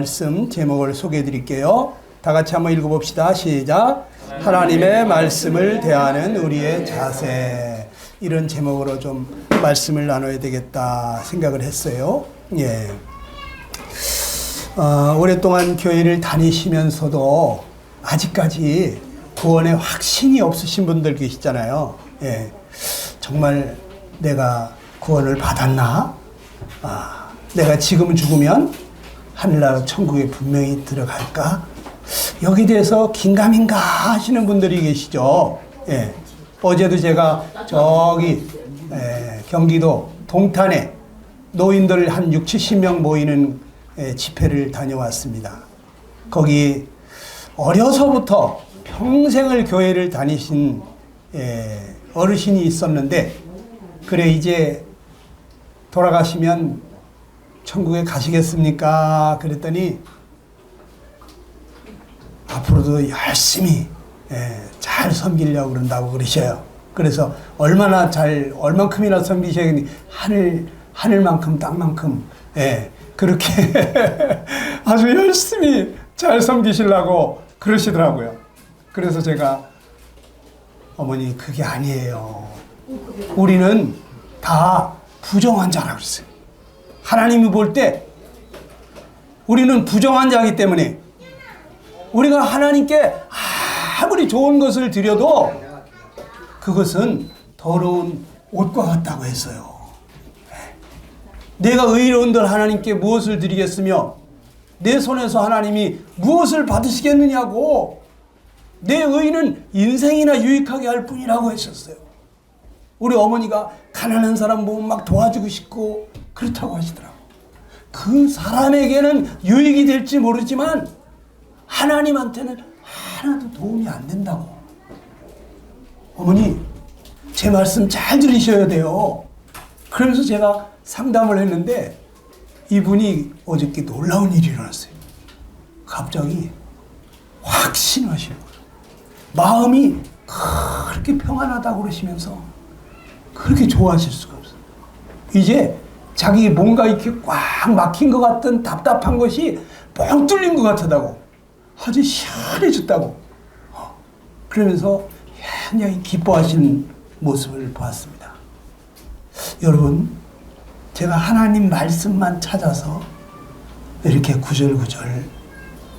말씀 제목을 소개해 드릴게요. 다 같이 한번 읽어봅시다. 시작. 하나님의 말씀을 대하는 우리의 자세. 이런 제목으로 좀 말씀을 나눠야 되겠다 생각을 했어요. 예. 오랫동안 교회를 다니시면서도 아직까지 구원의 확신이 없으신 분들 계시잖아요. 예. 정말 내가 구원을 받았나? 내가 지금 죽으면 하늘나라 천국에 분명히 들어갈까? 여기 대해서 긴가민가 하시는 분들이 계시죠. 예. 어제도 제가 저기 경기도 동탄에 노인들 한 6, 70명 모이는 집회를 다녀왔습니다. 거기 어려서부터 평생을 교회를 다니신 어르신이 있었는데, 그래 이제 돌아가시면 천국에 가시겠습니까? 그랬더니 앞으로도 열심히 잘 섬기려고 그런다고 그러셔요. 그래서 얼만큼이나 섬기셔야겠니? 하늘만큼 땅만큼 그렇게 아주 열심히 잘 섬기시려고 그러시더라고요. 그래서 제가 어머니 그게 아니에요. 우리는 다 부정한 자라고 그랬어요. 하나님이 볼 때 우리는 부정한 자이기 때문에 우리가 하나님께 아무리 좋은 것을 드려도 그것은 더러운 옷과 같다고 했어요. 내가 의로운들 하나님께 무엇을 드리겠으며 내 손에서 하나님이 무엇을 받으시겠느냐고, 내 의는 인생이나 유익하게 할 뿐이라고 했었어요. 우리 어머니가 가난한 사람 보면 막 도와주고 싶고 그렇다고 하시더라고요. 그 사람에게는 유익이 될지 모르지만 하나님한테는 하나도 도움이 안 된다고. 어머니 제 말씀 잘 들으셔야 돼요. 그러면서 제가 상담을 했는데 이분이 어저께 놀라운 일이 일어났어요. 갑자기 확신하시는 거예요. 마음이 그렇게 평안하다고 그러시면서 그렇게 좋아하실 수가 없어요. 이제 자기 뭔가 이렇게 꽉 막힌 것 같던 답답한 것이 뻥 뚫린 것 같다고, 아주 시원해졌다고, 그러면서 굉장히 기뻐하시는 모습을 보았습니다. 여러분, 제가 하나님 말씀만 찾아서 이렇게 구절구절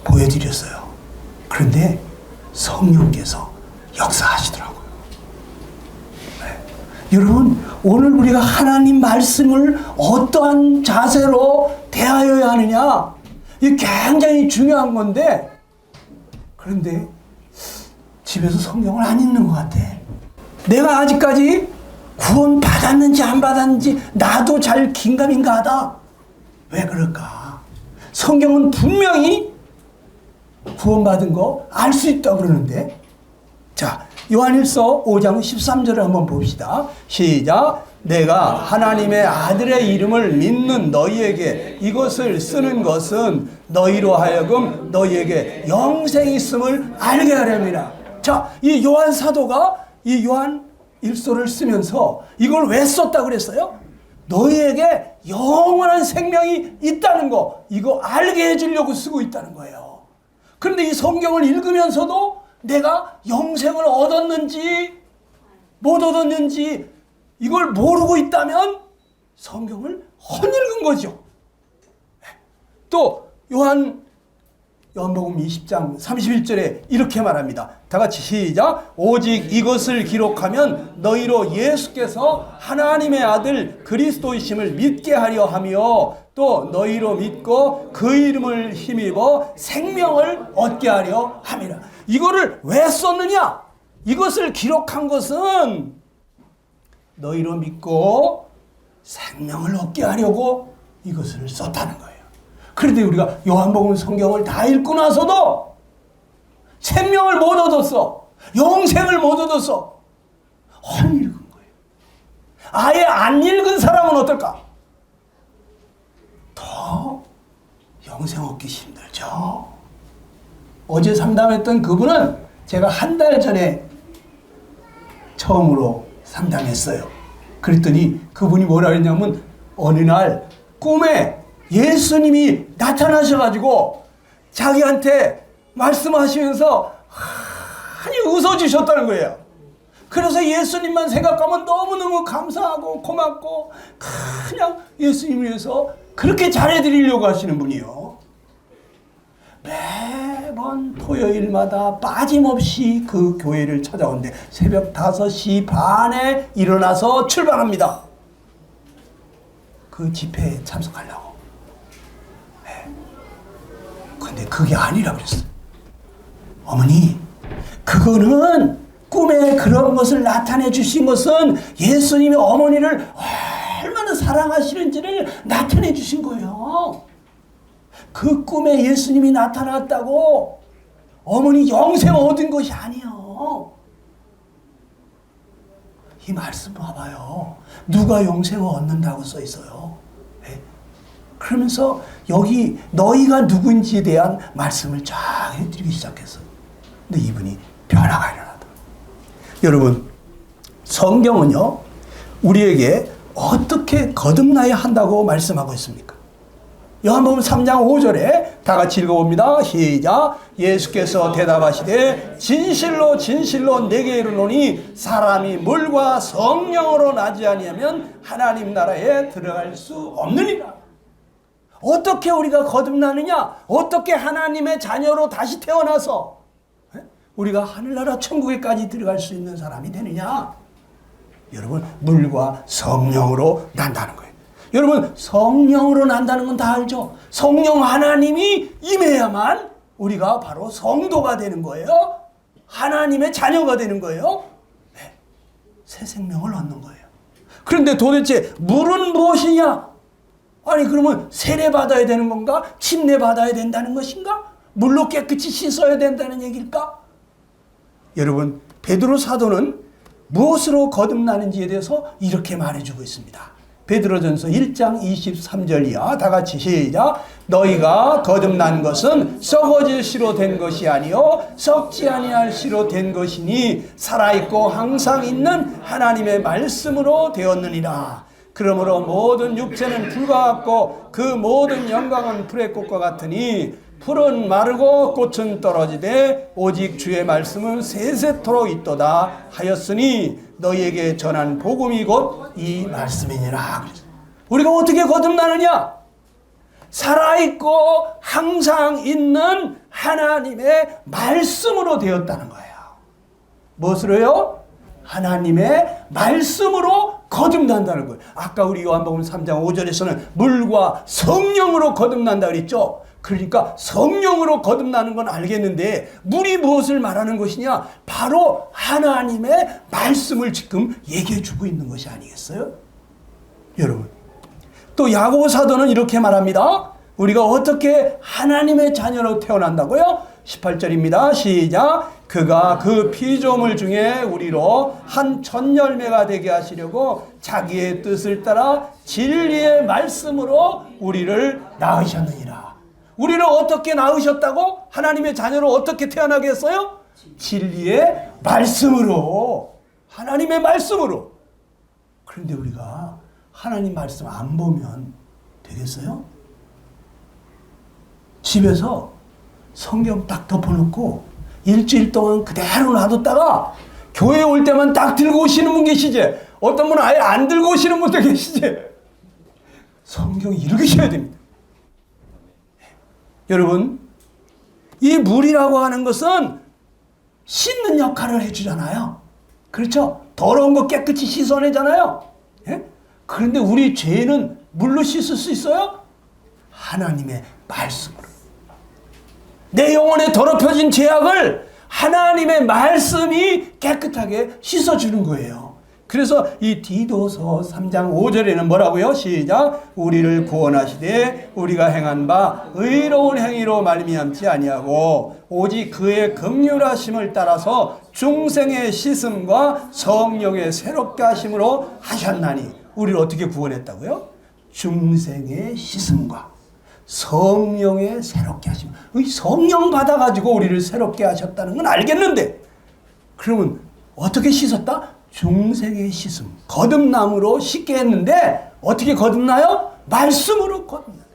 보여드렸어요. 그런데 성령께서 역사하시더라고요. 여러분, 오늘 우리가 하나님 말씀을 어떠한 자세로 대하여야 하느냐, 이게 굉장히 중요한 건데, 그런데 집에서 성경을 안 읽는 것 같아. 내가 아직까지 구원 받았는지 안 받았는지 나도 잘 긴가민가하다. 왜 그럴까? 성경은 분명히 구원받은 거 알 수 있다고 그러는데. 자, 요한일서 5장 13절을 한번 봅시다. 시작. 내가 하나님의 아들의 이름을 믿는 너희에게 이것을 쓰는 것은 너희로 하여금 너희에게 영생이 있음을 알게 하렵니다. 자, 이 요한 사도가 이 요한 일서를 쓰면서 이걸 왜 썼다고 그랬어요? 너희에게 영원한 생명이 있다는 거, 이거 알게 해주려고 쓰고 있다는 거예요. 그런데 이 성경을 읽으면서도 내가 영생을 얻었는지 못 얻었는지 이걸 모르고 있다면 성경을 헛읽은 거죠. 또 요한복음 20장 31절에 이렇게 말합니다. 다 같이 시작. 오직 이것을 기록하면 너희로 예수께서 하나님의 아들 그리스도이심을 믿게 하려 하며 또 너희로 믿고 그 이름을 힘입어 생명을 얻게 하려 함이라. 이거를 왜 썼느냐? 이것을 기록한 것은 너희로 믿고 생명을 얻게 하려고 이것을 썼다는 거예요. 그런데 우리가 요한복음 성경을 다 읽고 나서도 생명을 못 얻었어. 영생을 못 얻었어. 헛읽은 거예요. 아예 안 읽은 사람은 어떨까? 더 영생 얻기 힘들죠. 어제 상담했던 그분은 제가 한 달 전에 처음으로 상담했어요. 그랬더니 그분이 뭐라 그랬냐면 어느 날 꿈에 예수님이 나타나셔가지고 자기한테 말씀하시면서 많이 웃어주셨다는 거예요. 그래서 예수님만 생각하면 너무너무 감사하고 고맙고 그냥 예수님을 위해서 그렇게 잘해드리려고 하시는 분이요. 매번 토요일마다 빠짐없이 그 교회를 찾아오는데 새벽 5시 반에 일어나서 출발합니다. 그 집회에 참석하려고. 근데 그게 아니라 그랬어요. 어머니, 그거는 꿈에 그런 것을 나타내 주신 것은 예수님이 어머니를 얼마나 사랑하시는지를 나타내 주신 거예요. 그 꿈에 예수님이 나타났다고 어머니 영생 얻은 것이 아니에요. 이 말씀 봐봐요. 누가 영생을 얻는다고 써 있어요. 네? 그러면서 여기 너희가 누군지에 대한 말씀을 쫙 해드리기 시작했어요. 근데 이분이 변화가 일어나더라고요. 여러분, 성경은요, 우리에게 어떻게 거듭나야 한다고 말씀하고 있습니까? 요한복음 3장 5절에 다 같이 읽어봅니다. 시작. 예수께서 대답하시되 진실로 진실로 내게 이르노니 사람이 물과 성령으로 나지 아니하면 하나님 나라에 들어갈 수 없느니라. 어떻게 우리가 거듭나느냐? 어떻게 하나님의 자녀로 다시 태어나서 우리가 하늘나라 천국에까지 들어갈 수 있는 사람이 되느냐? 여러분, 물과 성령으로 난다는 거예요. 여러분, 성령으로 난다는 건 다 알죠? 성령 하나님이 임해야만 우리가 바로 성도가 되는 거예요. 하나님의 자녀가 되는 거예요. 네. 새 생명을 얻는 거예요. 그런데 도대체 물은 무엇이냐? 아니, 그러면 세례 받아야 되는 건가? 침례 받아야 된다는 것인가? 물로 깨끗이 씻어야 된다는 얘기일까? 여러분, 베드로 사도는 무엇으로 거듭나는지에 대해서 이렇게 말해주고 있습니다. 베드로전서 1장 23절이야. 다 같이 시작. 너희가 거듭난 것은 썩어질 씨로 된 것이 아니요 썩지 아니할 씨로 된 것이니 살아있고 항상 있는 하나님의 말씀으로 되었느니라. 그러므로 모든 육체는 불과 같고 그 모든 영광은 풀의 꽃과 같으니 풀은 마르고 꽃은 떨어지되 오직 주의 말씀은 세세토록 있도다 하였으니 너희에게 전한 복음이 곧 이 말씀이니라. 우리가 어떻게 거듭나느냐? 살아있고 항상 있는 하나님의 말씀으로 되었다는 거예요. 무엇으로요? 하나님의 말씀으로 거듭난다는 거예요. 아까 우리 요한복음 3장 5절에서는 물과 성령으로 거듭난다 그랬죠. 그러니까 성령으로 거듭나는 건 알겠는데 물이 무엇을 말하는 것이냐? 바로 하나님의 말씀을 지금 얘기해 주고 있는 것이 아니겠어요? 여러분, 또 야고보 사도는 이렇게 말합니다. 우리가 어떻게 하나님의 자녀로 태어난다고요? 18절입니다. 시작. 그가 그 피조물 중에 우리로 한 첫 열매가 되게 하시려고 자기의 뜻을 따라 진리의 말씀으로 우리를 낳으셨느니라. 우리를 어떻게 낳으셨다고? 하나님의 자녀로 어떻게 태어나게 했어요? 진리의 말씀으로. 하나님의 말씀으로. 그런데 우리가 하나님 말씀 안 보면 되겠어요? 집에서 성경 딱 덮어놓고 일주일 동안 그대로 놔뒀다가 교회 올 때만 딱 들고 오시는 분 계시지? 어떤 분은 아예 안 들고 오시는 분도 계시지? 성경 읽으셔야 됩니다. 여러분, 이 물이라고 하는 것은 씻는 역할을 해주잖아요. 그렇죠? 더러운 거 깨끗이 씻어내잖아요. 예? 그런데 우리 죄는 물로 씻을 수 있어요? 하나님의 말씀으로. 내 영혼에 더럽혀진 죄악을 하나님의 말씀이 깨끗하게 씻어주는 거예요. 그래서 이 디도서 3장 5절에는 뭐라고요? 시작. 우리를 구원하시되 우리가 행한 바 의로운 행위로 말미암지 아니하고 오직 그의 긍휼하심을 따라서 중생의 씻음과 성령의 새롭게 하심으로 하셨나니. 우리를 어떻게 구원했다고요? 중생의 씻음과 성령의 새롭게 하심. 성령 받아가지고 우리를 새롭게 하셨다는 건 알겠는데, 그러면 어떻게 씻었다? 중생의 씻음, 거듭남으로 씻게 했는데 어떻게 거듭나요? 말씀으로 거듭나요.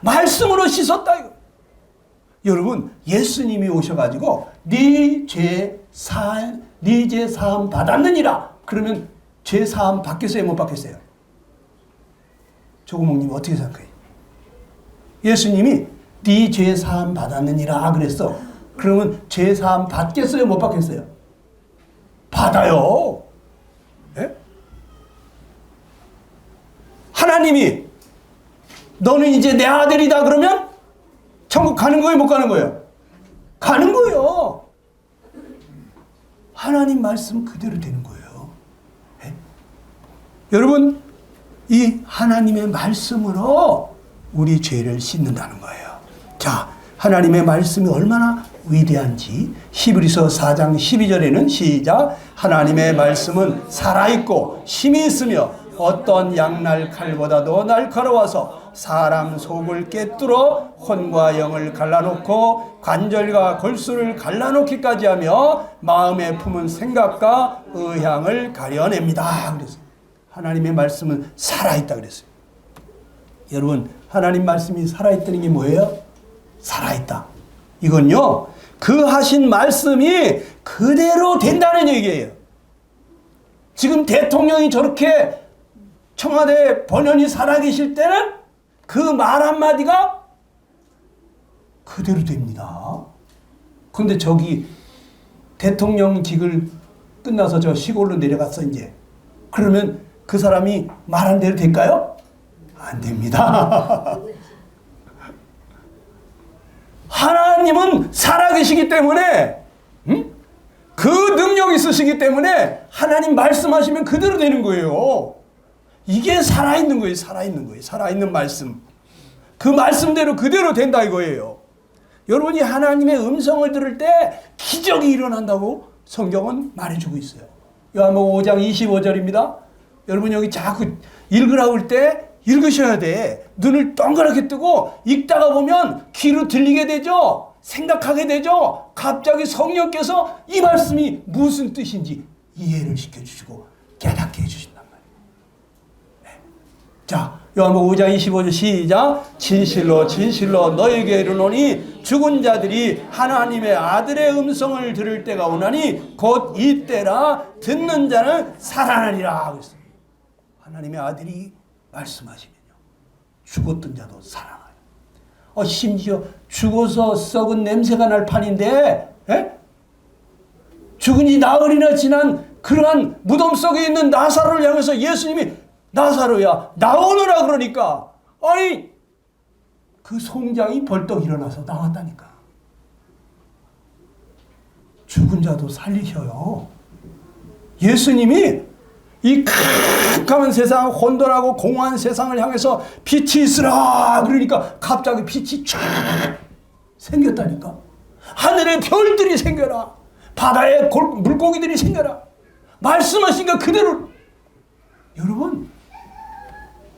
말씀으로 씻었다 이거. 여러분 예수님이 오셔가지고 네 죄 사함 받았느니라. 그러면 죄 사함 받겠어요 못 받겠어요? 조구목님 어떻게 생각해요? 예수님이 네 죄 사함 받았느니라 그랬어. 그러면 죄 사함 받겠어요 못 받겠어요? 받아요. 예? 하나님이 너는 이제 내 아들이다 그러면 천국 가는 거예요 못 가는 거예요? 가는 거예요. 하나님 말씀 그대로 되는 거예요. 예? 여러분 이 하나님의 말씀으로 우리 죄를 씻는다는 거예요. 자, 하나님의 말씀이 얼마나 위대한지 히브리서 4장 12절에는 시작. 하나님의 말씀은 살아있고 힘이 있으며 어떤 양날 칼보다도 날카로워서 사람 속을 꿰뚫어 혼과 영을 갈라놓고 관절과 골수를 갈라놓기까지 하며 마음에 품은 생각과 의향을 가려냅니다. 그랬어요. 하나님의 말씀은 살아있다 그랬어요. 여러분 하나님 말씀이 살아있다는 게 뭐예요? 살아있다. 이건요 그 하신 말씀이 그대로 된다는 얘기예요. 지금 대통령이 저렇게 청와대 본연이 살아계실 때는 그 말 한마디가 그대로 됩니다. 그런데 저기 대통령직을 끝나서 저 시골로 내려갔어 이제. 그러면 그 사람이 말한 대로 될까요? 안 됩니다. 하나님은 살아계시기 때문에 그 능력이 있으시기 때문에 하나님 말씀하시면 그대로 되는 거예요. 이게 살아있는 거예요. 살아있는 거예요. 살아있는 말씀. 그 말씀대로 그대로 된다 이거예요. 여러분이 하나님의 음성을 들을 때 기적이 일어난다고 성경은 말해주고 있어요. 요한복음 5장 25절입니다. 여러분 여기 자꾸 읽으라고 할 때 읽으셔야 돼. 눈을 동그랗게 뜨고 읽다가 보면 귀로 들리게 되죠. 생각하게 되죠. 갑자기 성령께서 이 말씀이 무슨 뜻인지 이해를 시켜주시고 깨닫게 해주신단 말이에요. 네. 자, 요한복음 5장 25절 시작. 진실로 진실로 너에게 이르노니 죽은 자들이 하나님의 아들의 음성을 들을 때가 오나니 곧 이때라. 듣는 자는 살아나리라. 그랬어요. 하나님의 아들이 말씀하시면요 죽었던 자도 살아나요. 심지어 죽어서 썩은 냄새가 날 판인데 죽은 지 나흘이나 지난 그러한 무덤 속에 있는 나사로를 향해서 예수님이 나사로야 나오너라 그러니까 아니 그 송장이 벌떡 일어나서 나왔다니까. 죽은 자도 살리셔요. 예수님이 이 캄캄한 세상, 혼돈하고 공허한 세상을 향해서 빛이 있으라 그러니까 갑자기 빛이 쫙 생겼다니까. 하늘에 별들이 생겨라. 바다에 물고기들이 생겨라. 말씀하시니까 그대로. 여러분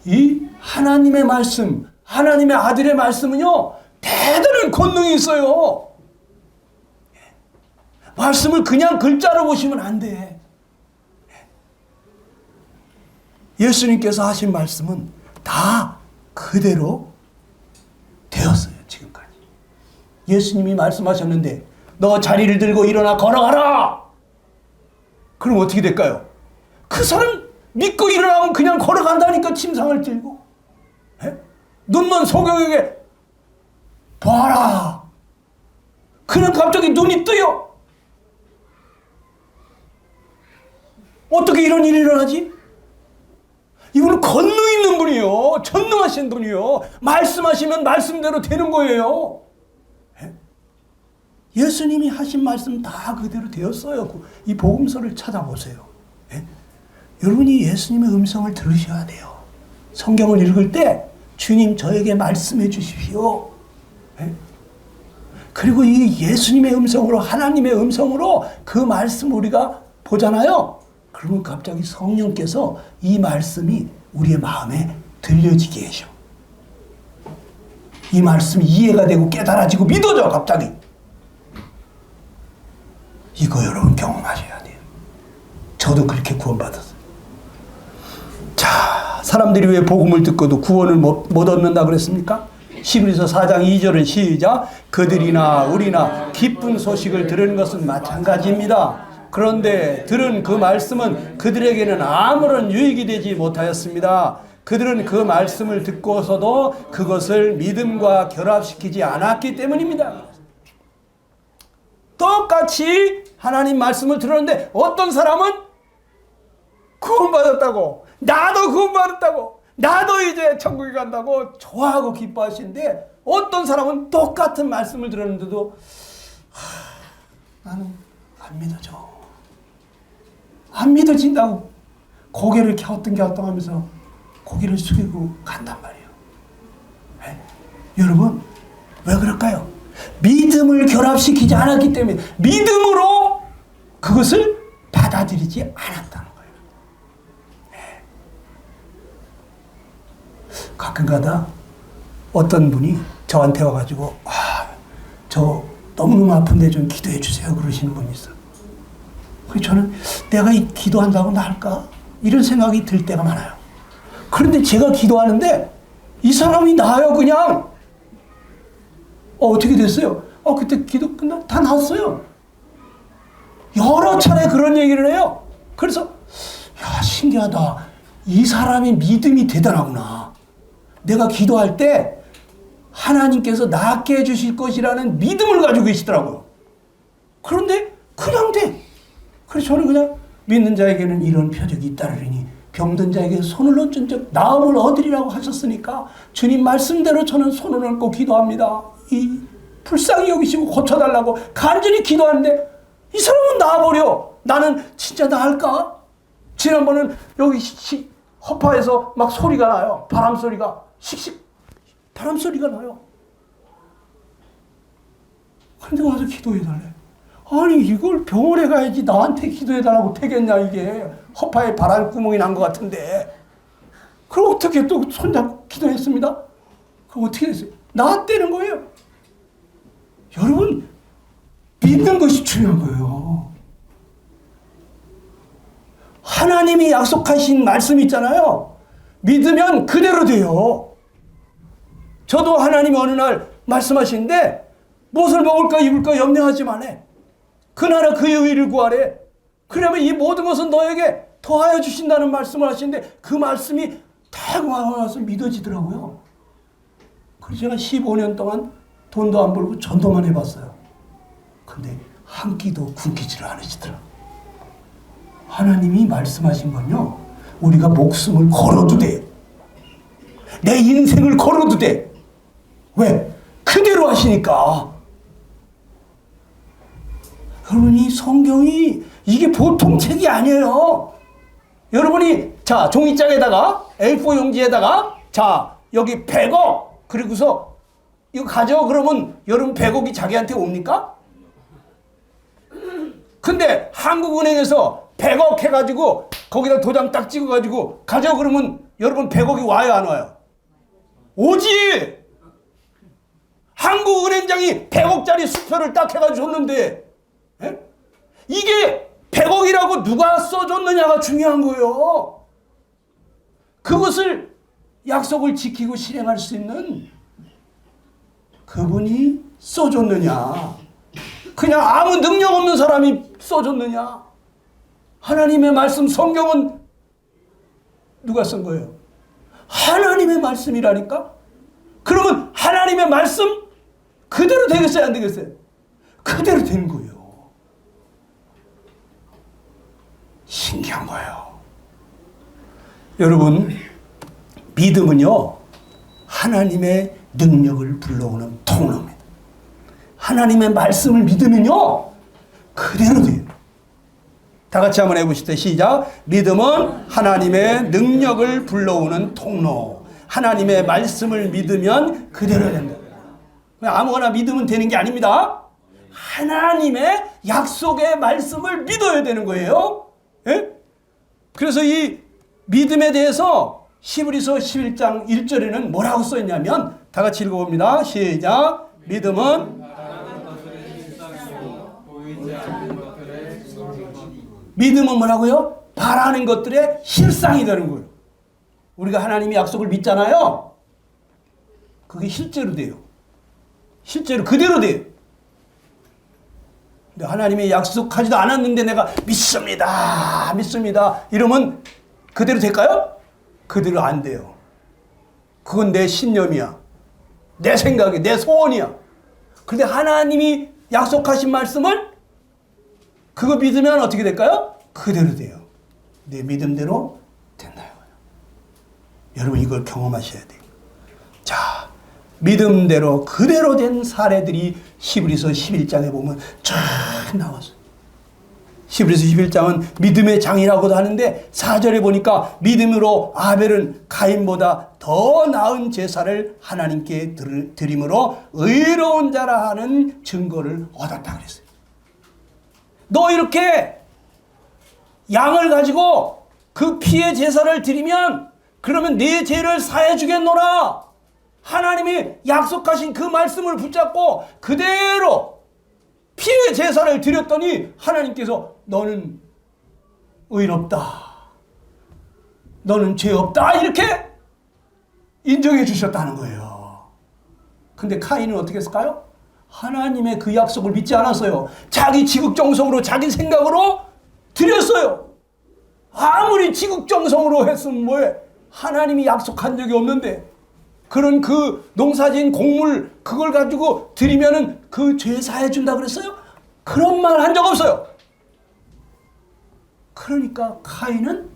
이 하나님의 말씀, 하나님의 아들의 말씀은요 대단한 권능이 있어요. 말씀을 그냥 글자로 보시면 안 돼. 예수님께서 하신 말씀은 다 그대로 되었어요. 지금까지. 예수님이 말씀하셨는데 너 자리를 들고 일어나 걸어가라. 그럼 어떻게 될까요? 그 사람 믿고 일어나면 그냥 걸어간다니까. 침상을 들고. 눈먼 소경에게 봐라. 그는 갑자기 눈이 뜨요. 어떻게 이런 일이 일어나지? 이분은 권능 있는 분이요. 전능하신 분이요. 말씀하시면 말씀대로 되는 거예요. 예수님이 하신 말씀 다 그대로 되었어요. 이 복음서를 찾아보세요. 여러분이 예수님의 음성을 들으셔야 돼요. 성경을 읽을 때 주님 저에게 말씀해 주십시오. 그리고 이 예수님의 음성으로 하나님의 음성으로 그 말씀 우리가 보잖아요. 그러면 갑자기 성령께서 이 말씀이 우리의 마음에 들려지게 해줘. 이 말씀이 이해가 되고 깨달아지고 믿어져 갑자기. 이거 여러분 경험하셔야 돼요. 저도 그렇게 구원받았어요. 자, 사람들이 왜 복음을 듣고도 구원을 못 얻는다 그랬습니까? 히브리서 4장 2절은 시작. 그들이나 우리나 기쁜 소식을 들은 것은 마찬가지입니다. 그런데 들은 그 말씀은 그들에게는 아무런 유익이 되지 못하였습니다. 그들은 그 말씀을 듣고서도 그것을 믿음과 결합시키지 않았기 때문입니다. 똑같이 하나님 말씀을 들었는데 어떤 사람은 구원받았다고, 나도 구원받았다고, 나도 이제 천국에 간다고 좋아하고 기뻐하시는데, 어떤 사람은 똑같은 말씀을 들었는데도 나는 안 믿어져, 안 믿어진다고 고개를 갸우뚱갸우뚱 하면서 고개를 숙이고 간단 말이에요. 네? 여러분, 왜 그럴까요? 믿음을 결합시키지 않았기 때문에, 믿음으로 그것을 받아들이지 않았다는 거예요. 네. 가끔가다 어떤 분이 저한테 와가지고 저 너무너무 아픈데 좀 기도해 주세요 그러시는 분이 있어요. 그래서 저는 내가 기도한다고 나을까? 이런 생각이 들 때가 많아요. 그런데 제가 기도하는데 이 사람이 나아요. 그냥 어떻게 됐어요? 그때 기도 끝나 다 나았어요. 여러 차례 그런 얘기를 해요. 그래서 야, 신기하다. 이 사람이 믿음이 대단하구나. 내가 기도할 때 하나님께서 낫게 해주실 것이라는 믿음을 가지고 계시더라고요. 그런데 그냥 돼. 그래서 저는 그냥 믿는 자에게는 이런 표적이 잇따르리니 병든 자에게 손을 얹은 적 나음을 얻으리라고 하셨으니까 주님 말씀대로 저는 손을 얹고 기도합니다. 이 불쌍히 여기시고 고쳐달라고 간절히 기도하는데 이 사람은 나아버려. 나는 진짜 나을까? 지난번은 여기 허파에서 막 소리가 나요. 바람 소리가 씩씩 바람 소리가 나요. 근데 와서 기도해달래. 아니 이걸 병원에 가야지 나한테 기도해달라고 되겠냐. 이게 허파에 바람구멍이 난 것 같은데. 그럼 어떻게 또 손잡고 기도했습니다. 그럼 어떻게 됐어요? 나았다는 거예요. 여러분, 믿는 것이 중요한 거예요. 하나님이 약속하신 말씀 있잖아요. 믿으면 그대로 돼요. 저도 하나님이 어느 날 말씀하시는데 무엇을 먹을까 입을까 염려하지 마네. 그 나라 그의 의를 구하래. 그러면 이 모든 것은 너에게 더하여 주신다는 말씀을 하시는데 그 말씀이 딱 와서 믿어지더라고요. 그래서 제가 15년 동안 돈도 안 벌고 전도만 해봤어요. 근데 한 끼도 굶기지를 않으시더라. 하나님이 말씀하신 건요, 우리가 목숨을 걸어도 돼. 내 인생을 걸어도 돼. 왜? 그대로 하시니까. 여러분, 이 성경이 이게 보통 책이 아니에요. 여러분이 자 종이장에다가 A4 용지에다가 자 여기 100억 그리고서 이거 가져 그러면 여러분 100억이 자기한테 옵니까? 근데 한국은행에서 100억 해가지고 거기다 도장 딱 찍어가지고 가져 그러면 여러분 100억이 와요 안 와요? 오지. 한국은행장이 100억짜리 수표를 딱 해가지고 줬는데 에? 이게 100억이라고 누가 써줬느냐가 중요한 거예요. 그것을 약속을 지키고 실행할 수 있는 그분이 써줬느냐, 그냥 아무 능력 없는 사람이 써줬느냐. 하나님의 말씀 성경은 누가 쓴 거예요? 하나님의 말씀이라니까. 그러면 하나님의 말씀 그대로 되겠어요 안 되겠어요? 그대로 되는 거예요. 신기한 거예요. 여러분, 믿음은요 하나님의 능력을 불러오는 통로입니다. 하나님의 말씀을 믿으면요 그대로 돼요. 다 같이 한번 해보시죠. 시작. 믿음은 하나님의 능력을 불러오는 통로. 하나님의 말씀을 믿으면 그대로 된다. 아무거나 믿으면 되는 게 아닙니다. 하나님의 약속의 말씀을 믿어야 되는 거예요. 예? 그래서 이 믿음에 대해서 히브리서 11장 1절에는 뭐라고 써있냐면 다 같이 읽어봅니다. 시작. 믿음은 믿음은 뭐라고요? 바라는 것들의 실상이 되는 거예요. 우리가 하나님의 약속을 믿잖아요. 그게 실제로 돼요. 실제로 그대로 돼요. 근데 하나님이 약속하지도 않았는데 내가 믿습니다. 믿습니다. 이러면 그대로 될까요? 그대로 안 돼요. 그건 내 신념이야. 내 생각이, 내 소원이야. 그런데 하나님이 약속하신 말씀을 그거 믿으면 어떻게 될까요? 그대로 돼요. 내 믿음대로 된다. 여러분 이걸 경험하셔야 돼요. 자, 믿음대로 그대로 된 사례들이 히브리서 11장에 보면 쫙 나왔어요. 히브리서 11장은 믿음의 장이라고도 하는데 4절에 보니까 믿음으로 아벨은 가인보다 더 나은 제사를 하나님께 드림으로 의로운 자라 하는 증거를 얻었다 그랬어요. 너 이렇게 양을 가지고 그 피의 제사를 드리면 그러면 네 죄를 사해 주겠노라. 하나님이 약속하신 그 말씀을 붙잡고 그대로 피의 제사를 드렸더니 하나님께서 너는 의롭다. 너는 죄 없다. 이렇게 인정해 주셨다는 거예요. 근데 카인은 어떻게 했을까요? 하나님의 그 약속을 믿지 않았어요. 자기 지극정성으로 자기 생각으로 드렸어요. 아무리 지극정성으로 했으면 뭐해? 하나님이 약속한 적이 없는데 그런 그 농사진 곡물 그걸 가지고 드리면은 그 죄 사해 준다 그랬어요? 그런 말 한 적 없어요. 그러니까 카인은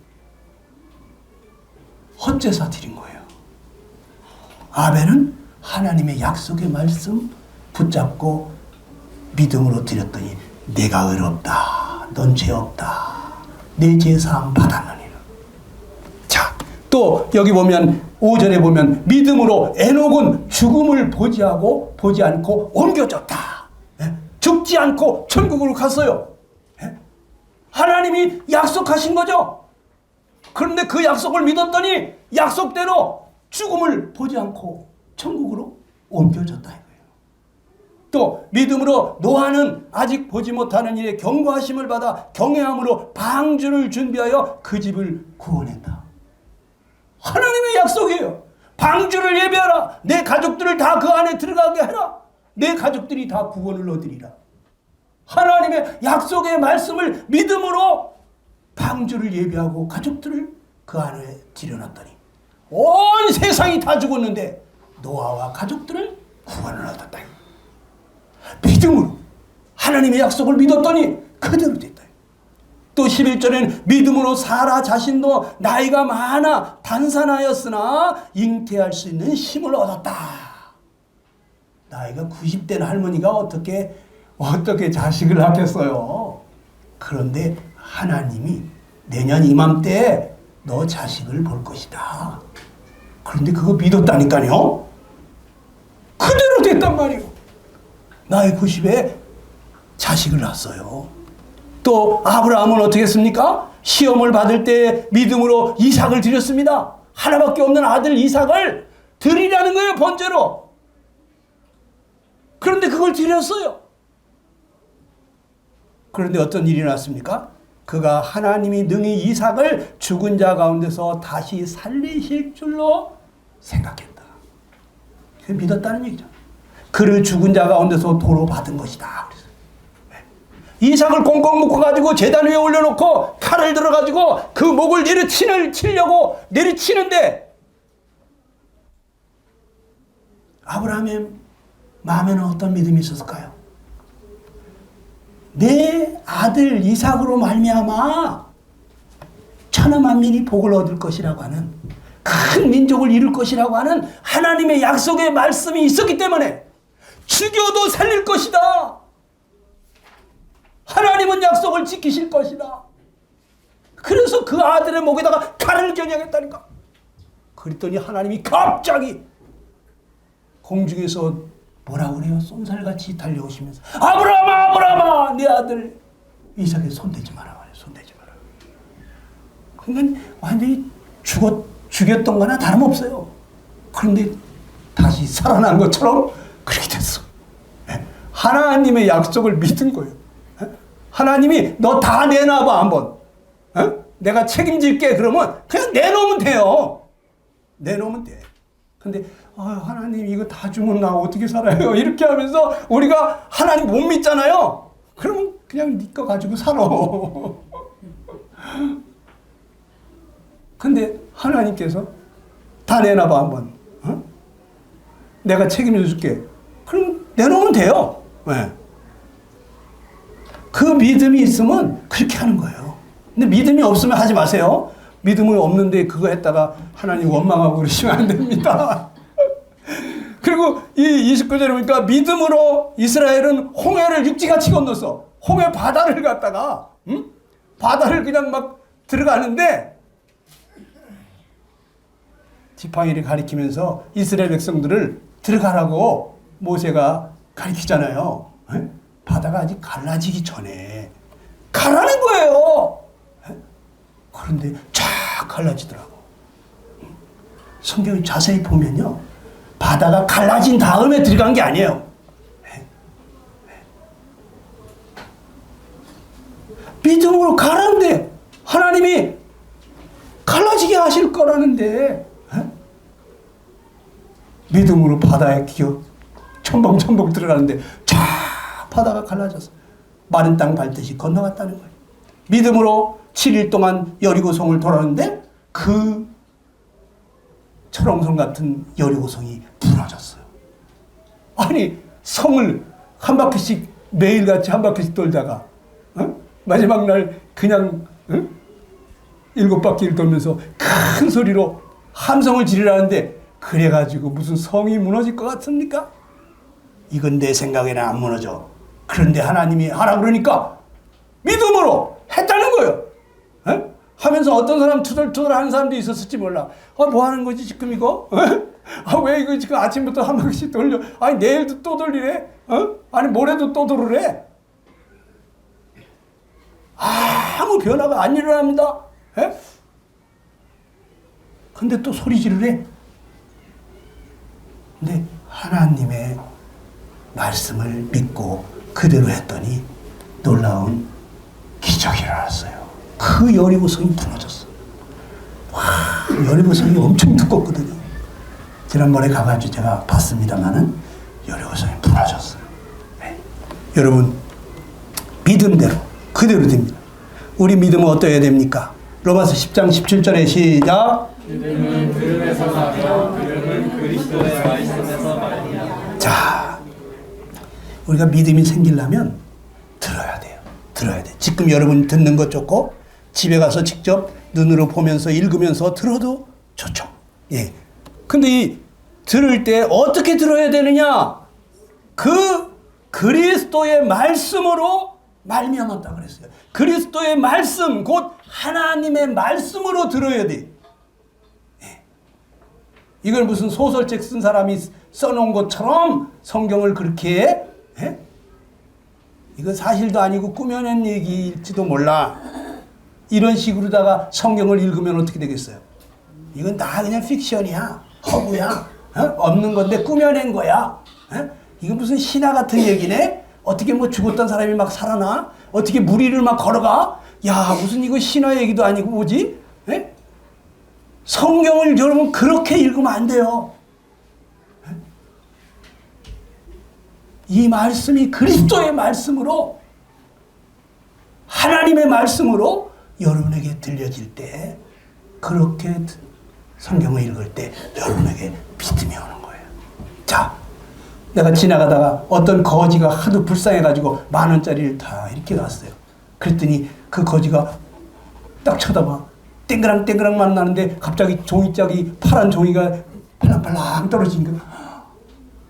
헛제사 드린 거예요. 아벨은 하나님의 약속의 말씀 붙잡고 믿음으로 드렸더니 내가 의롭다. 넌 죄 없다. 내 제사함 받았느니라. 자, 또 여기 보면 5절에 보면 믿음으로 에녹은 죽음을 보지 않고 옮겨졌다. 죽지 않고 천국으로 갔어요. 하나님이 약속하신 거죠. 그런데 그 약속을 믿었더니 약속대로 죽음을 보지 않고 천국으로 옮겨졌다 이거예요. 또 믿음으로 노아는 아직 보지 못하는 일에 경고하심을 받아 경외함으로 방주를 준비하여 그 집을 구원했다. 하나님의 약속이에요. 방주를 예비하라. 내 가족들을 다 그 안에 들어가게 해라. 내 가족들이 다 구원을 얻으리라. 하나님의 약속의 말씀을 믿음으로 방주를 예비하고 가족들을 그 안에 들여놨더니 온 세상이 다 죽었는데 노아와 가족들을 구원을 얻었다. 믿음으로 하나님의 약속을 믿었더니 그대로 됐다. 또 11절에는 믿음으로 사라 자신도 나이가 많아 단산하였으나 잉태할 수 있는 힘을 얻었다. 나이가 90된 할머니가 어떻게 자식을 낳겠어요. 그런데 하나님이 내년 이맘때에 너 자식을 볼 것이다. 그런데 그거 믿었다니까요. 그대로 됐단 말이에요. 나이 90에 자식을 낳았어요. 또 아브라함은 어떻게 했습니까? 시험을 받을 때 믿음으로 이삭을 드렸습니다. 하나밖에 없는 아들 이삭을 드리라는 거예요. 번제로. 그런데 그걸 드렸어요. 그런데 어떤 일이 났습니까? 그가 하나님이 능히 이삭을 죽은 자 가운데서 다시 살리실 줄로 생각했다. 그 믿었다는 얘기죠. 그를 죽은 자 가운데서 도로 받은 것이다. 이삭을 꽁꽁 묶어가지고 제단 위에 올려놓고 칼을 들어가지고 그 목을 치려고 내리치는데 아브라함의 마음에는 어떤 믿음이 있었을까요? 내 아들 이삭으로 말미암아 천하 만민이 복을 얻을 것이라고 하는 큰 민족을 이룰 것이라고 하는 하나님의 약속의 말씀이 있었기 때문에 죽여도 살릴 것이다. 하나님은 약속을 지키실 것이다. 그래서 그 아들의 목에다가 칼을 겨냥했다니까. 그랬더니 하나님이 갑자기 공중에서 뭐라고 그래요? 쏜살같이 달려오시면서 아브라함아 아브라함아 내 아들 이삭에 손대지 마라 말이에요. 손대지 마라. 그러니까 완전히 죽였던 거나 다름없어요. 그런데 다시 살아난 것처럼 그렇게 됐어. 하나님의 약속을 믿은 거예요. 하나님이 너 다 내놔봐 한번. 내가 책임질게 그러면 그냥 내놓으면 돼요. 내놓으면 돼. 근데 하나님 이거 다 주면 나 어떻게 살아요? 이렇게 하면서 우리가 하나님 못 믿잖아요. 그러면 그냥 네 거 가지고 살아. 근데 하나님께서 다 내놔봐 한번. 내가 책임져 줄게. 그럼 내놓으면 돼요. 왜? 그 믿음이 있으면 그렇게 하는 거예요. 근데 믿음이 없으면 하지 마세요. 믿음이 없는데 그거 했다가 하나님 원망하고 그러시면 안 됩니다. 그리고 이 29절에 보니까 믿음으로 이스라엘은 홍해를 육지같이 건넜어. 홍해 바다를 갔다가 바다를 그냥 막 들어가는데 지팡이를 가리키면서 이스라엘 백성들을 들어가라고 모세가 가리키잖아요. 바다가 아직 갈라지기 전에 가라는 거예요. 그런데 쫙 갈라지더라고. 성경을 자세히 보면요, 바다가 갈라진 다음에 들어간 게 아니에요. 믿음으로 가라는데 하나님이 갈라지게 하실 거라는데 믿음으로 바다에 기어 첨벙첨벙 들어가는데 쫙 바다가 갈라져서 마른 땅 밟듯이 건너갔다는 거예요. 믿음으로 7일 동안 여리고성을 돌았는데 그 철옹성 같은 여리고성이 무너졌어요. 아니 성을 한 바퀴씩 매일같이 한 바퀴씩 돌다가 마지막 날 그냥 7바퀴를 돌면서 큰 소리로 함성을 지르라는데 그래가지고 무슨 성이 무너질 것 같습니까? 이건 내 생각에는 안 무너져. 그런데 하나님이 하라 그러니까 믿음으로 했다는 거예요. 하면서 어떤 사람 투덜투덜 하는 사람도 있었을지 몰라. 뭐 하는 거지 지금 이거? 왜 이거 지금 아침부터 한 바퀴씩 돌려? 아니 내일도 또 돌리래? 아니 모레도 또 돌으래? 아무 변화가 안 일어납니다. 근데 또 소리 지르래? 근데 하나님의 말씀을 믿고 그대로 했더니 놀라운 기적이 일어났어요. 그 여리고성이 무너졌어. 와, 여리고성이 엄청 두껍거든요. 지난번에 가가지고 제가 봤습니다만은 여리고성이 무너졌어요. 네. 여러분 믿음대로 그대로 됩니다. 우리 믿음은 어떠해야 됩니까? 로마서 10장 17절에 시작. 믿음은 들음에서 나며 들음은 그리스도의 말씀에서 말이야. 자, 우리가 믿음이 생기려면 들어야 돼요. 들어야 돼. 지금 여러분 듣는 것 좋고 집에 가서 직접 눈으로 보면서 읽으면서 들어도 좋죠. 예. 근데 이 들을 때 어떻게 들어야 되느냐? 그 그리스도의 말씀으로 말미암았다 그랬어요. 그리스도의 말씀, 곧 하나님의 말씀으로 들어야 돼. 예. 이걸 무슨 소설책 쓴 사람이 써놓은 것처럼 성경을 그렇게 예? 이건 사실도 아니고 꾸며낸 얘기일지도 몰라. 이런 식으로다가 성경을 읽으면 어떻게 되겠어요? 이건 다 그냥 픽션이야. 허구야. 없는 건데 꾸며낸 거야. 이건 무슨 신화 같은 얘기네? 어떻게 뭐 죽었던 사람이 막 살아나? 어떻게 무리를 막 걸어가? 야, 무슨 이거 신화 얘기도 아니고 뭐지? 에? 성경을 여러분 그렇게 읽으면 안 돼요. 에? 이 말씀이 그리스도의 말씀으로, 하나님의 말씀으로 여러분에게 들려질 때, 그렇게 성경을 읽을 때 여러분에게 믿음이 오는 거예요. 자, 내가 지나가다가 어떤 거지가 하도 불쌍해가지고 10,000원짜리를 다 이렇게 놨어요. 그랬더니 그 거지가 딱 쳐다봐. 땡그랑땡그랑만 나는데 갑자기 종이짝이 파란 종이가 팔랑팔랑 떨어지니까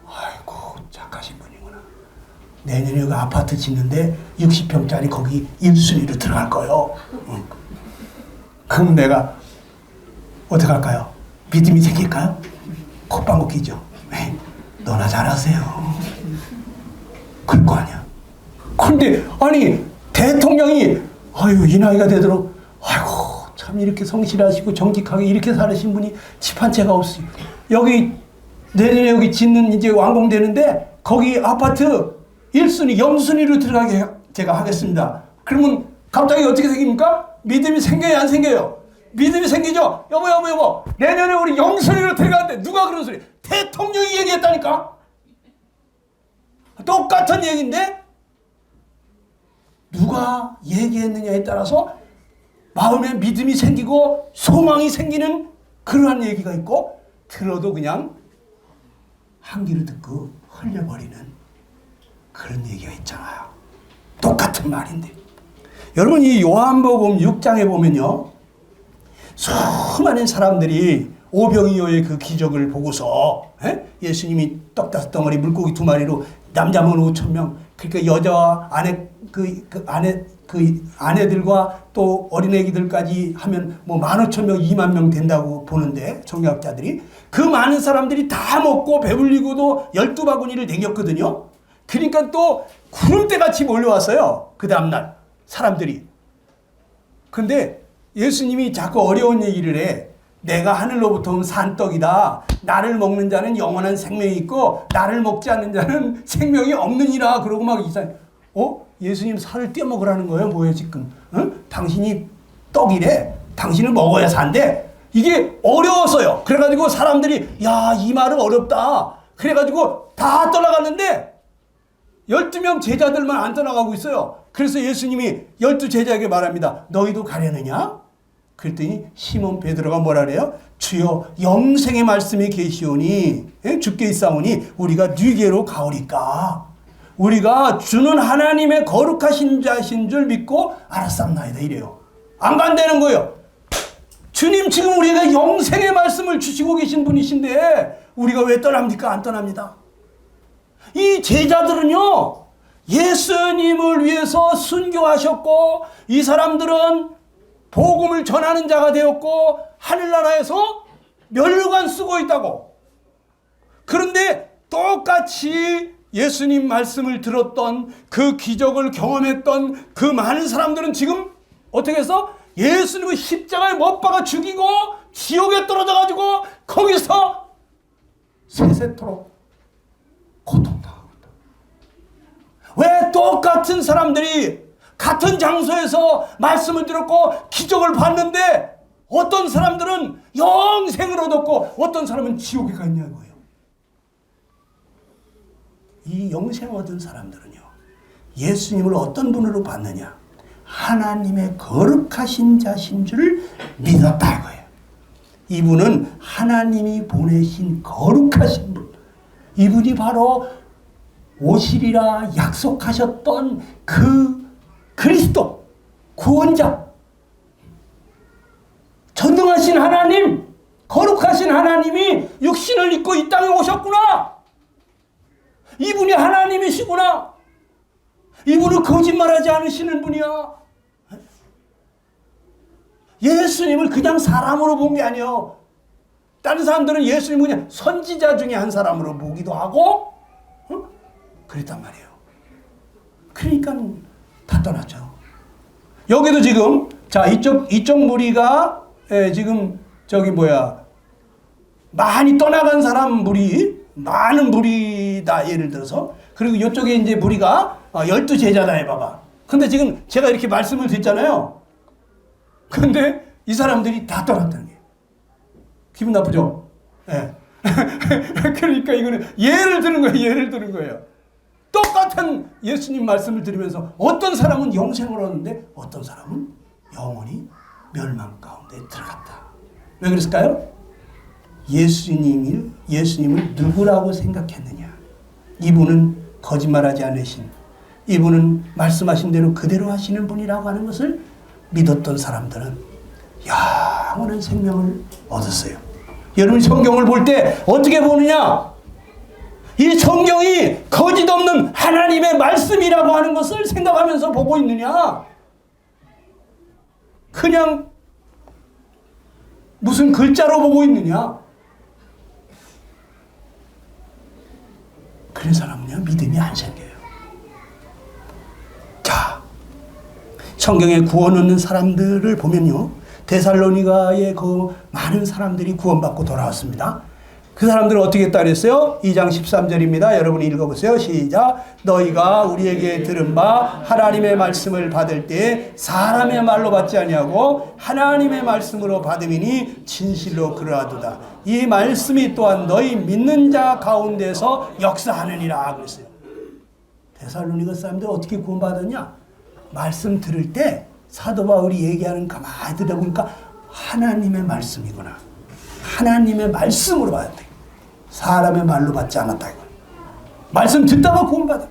아이고 착하신 분이구나. 내년에 여기 아파트 짓는데 60평짜리 거기 1순위로 들어갈 거예요. 그럼 내가 어떻게 할까요? 믿음이 생길까요? 콧방귀 끼죠. 너나 잘하세요. 그럴 거 아니야. 근데 아니 대통령이 아유 이 나이가 되도록 아이고 참 이렇게 성실하시고 정직하게 이렇게 살으신 분이 집 한 채가 없어요. 여기 내년에 여기 짓는 이제 완공되는데 거기 아파트 1순위 0순위로 들어가게 제가 하겠습니다. 그러면 갑자기 어떻게 생깁니까? 믿음이 생겨요 안 생겨요? 믿음이 생기죠? 여보 내년에 우리 0순위로 들어가는데 누가 그런 소리? 대통령이 얘기했다니까. 똑같은 얘기인데 누가 얘기했느냐에 따라서 마음에 믿음이 생기고 소망이 생기는 그러한 얘기가 있고, 들어도 그냥 한 귀로 듣고 흘려버리는 그런 얘기가 있잖아요. 똑같은 말인데. 여러분, 이 요한복음 6장에 보면요, 수많은 사람들이 오병이어의 그 기적을 보고서 예수님이 떡 5덩어리 물고기 2마리로 남자만 5,000명, 그러니까 여자와 아내들과 또 어린애기들까지 하면 뭐 15,000명, 20,000명 된다고 보는데, 성경학자들이 그 많은 사람들이 다 먹고 배불리고도 12바구니를 남겼거든요. 그러니까 또 구름대같이 몰려왔어요. 그 다음날 사람들이. 근데 예수님이 자꾸 어려운 얘기를 해. 내가 하늘로부터 온 산떡이다. 나를 먹는 자는 영원한 생명이 있고 나를 먹지 않는 자는 생명이 없느니라. 그러고 막 이상. 예수님 살을 떼어 먹으라는 거예요? 뭐예요 지금? 당신이 떡이래. 당신을 먹어야 산대. 이게 어려웠어요. 그래가지고 사람들이 야, 이 말은 어렵다. 그래가지고 다 떠나갔는데 12명 제자들만 안 떠나가고 있어요. 그래서 예수님이 12제자에게 말합니다. 너희도 가려느냐? 그랬더니 시몬 베드로가 뭐라 그래요? 주여, 영생의 말씀이 계시오니 주께 있사오니 우리가 네게로 가오리까. 우리가 주는 하나님의 거룩하신 자신 줄 믿고 알았습나이다 이래요. 안 간다는 거예요. 주님, 지금 우리가 영생의 말씀을 주시고 계신 분이신데 우리가 왜 떠납니까? 안 떠납니다. 이 제자들은요, 예수님을 위해서 순교하셨고 이 사람들은 복음을 전하는 자가 되었고 하늘나라에서 멸류관 쓰고 있다고. 그런데 똑같이 예수님 말씀을 들었던, 그 기적을 경험했던 그 많은 사람들은 지금 어떻게 해서 예수님을 십자가에 못 박아 죽이고 지옥에 떨어져가지고 거기서 세세토록 고통당하고 있다. 왜 똑같은 사람들이 같은 장소에서 말씀을 들었고 기적을 봤는데 어떤 사람들은 영생을 얻었고 어떤 사람은 지옥에 가 있냐고요. 이 영생 얻은 사람들은요, 예수님을 어떤 분으로 봤느냐? 하나님의 거룩하신 자신 줄 믿었다 이거예요. 이분은 하나님이 보내신 거룩하신 분. 이분이 바로 오시리라 약속하셨던 그 그리스도, 구원자, 전능하신 하나님, 거룩하신 하나님이 육신을 입고 이 땅에 오셨구나. 이분이 하나님이시구나. 이분은 거짓말하지 않으시는 분이야. 예수님을 그냥 사람으로 본 게 아니에요. 다른 사람들은 예수님을 그냥 선지자 중에 한 사람으로 보기도 하고 그랬단 말이에요. 그러니까 다 떠났죠. 여기도 지금 자, 이쪽 무리가 지금 많이 떠나간 사람 무리, 많은 무리다 예를 들어서. 그리고 이쪽에 이제 무리가 12제자다 해봐봐. 근데 지금 제가 이렇게 말씀을 드렸잖아요. 근데 이 사람들이 다 떠났다는 거예요. 기분 나쁘죠? 예. 그러니까 이거는 예를 드는 거예요. 똑같은 예수님 말씀을 들으면서 어떤 사람은 영생을 얻는데 어떤 사람은 영원히 멸망 가운데 들어갔다. 왜 그랬을까요? 예수님을 누구라고 생각했느냐? 이분은 거짓말하지 않으신, 이분은 말씀하신 대로 그대로 하시는 분이라고 하는 것을 믿었던 사람들은 영원한 생명을 얻었어요. 여러분이 성경을 볼 때 어떻게 보느냐? 이 성경이 거짓 없는 하나님의 말씀이라고 하는 것을 생각하면서 보고 있느냐? 그냥 무슨 글자로 보고 있느냐? 그런 사람은요, 믿음이 안 생겨요. 자, 성경에 구원 얻는 사람들을 보면요, 데살로니가의 그 많은 사람들이 구원받고 돌아왔습니다. 그 사람들은 어떻게 했다 그랬어요? 2장 13절입니다. 여러분이 읽어보세요. 시작. 너희가 우리에게 들은 바 하나님의 말씀을 받을 때 사람의 말로 받지 아니하고 하나님의 말씀으로 받음이니 진실로 그러하도다. 이 말씀이 또한 너희 믿는 자 가운데서 역사하느니라 그랬어요. 데살로니가 사람들 어떻게 구원받았냐? 말씀 들을 때 사도 바울이 얘기하는 가만히 들어보니까 하나님의 말씀이구나. 하나님의 말씀으로 받았다. 사람의 말로 받지 않았다. 말씀 듣다가 구원받아.